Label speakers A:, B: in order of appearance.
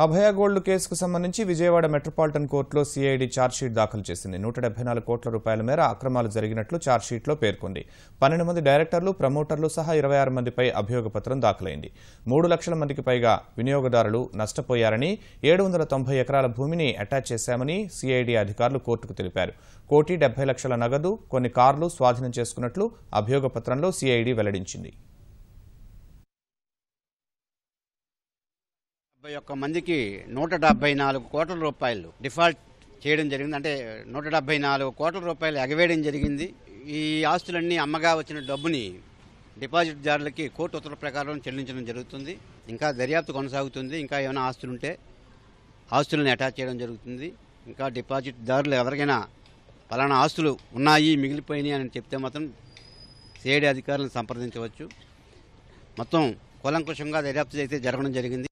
A: అభయ gold కేసుకు సంబంధించి Vijayawada metropolitan కోర్టులో సిఐడి ఛార్జ్షీట్ దాఖలు చేసింది. 174 కోట్ల రూపాయల మేర అక్రమాలు జరిగినట్లు ఛార్జ్షీట్లో పేర్కొంది. 12 మంది డైరెక్టర్లు, ప్రమోటర్లు సహా 26 మందిపై అభియోగ పత్రం దాఖలైంది. 3 లక్షల మందికి పైగా వినియోగదారులు నష్టపోయారని, 790 ఎకరాల భూమిని అటాచ్ చేశామని సిఐడి అధికారులు కోర్టుకు తెలిపారు. 1,70 లక్షల నగదు, కొన్ని కార్లు స్వాధీనం చేసుకున్నట్లు అభియోగ పత్రంలో సిఐడి వెల్లడించింది.
B: 71 మందికి 174 కోట్ల రూపాయలు డిఫాల్ట్ చేయడం జరిగింది. అంటే 174 కోట్ల రూపాయలు ఎగవేయడం జరిగింది. ఈ ఆస్తులన్నీ అమ్మగా వచ్చిన డబ్బుని డిపాజిట్దారులకి కోర్టు ఉత్తర్వుల ప్రకారం చెల్లించడం జరుగుతుంది. ఇంకా దర్యాప్తు కొనసాగుతుంది. ఇంకా ఏమైనా ఆస్తులుంటే ఆస్తులను అటాచ్ చేయడం జరుగుతుంది. ఇంకా డిపాజిట్దారులు ఎవరికైనా పలానా ఆస్తులు ఉన్నాయి, మిగిలిపోయినాయి అని చెప్తే మాత్రం సిఐడి అధికారులను సంప్రదించవచ్చు. మొత్తం కూలంకషంగా దర్యాప్తు అయితే జరగడం జరిగింది.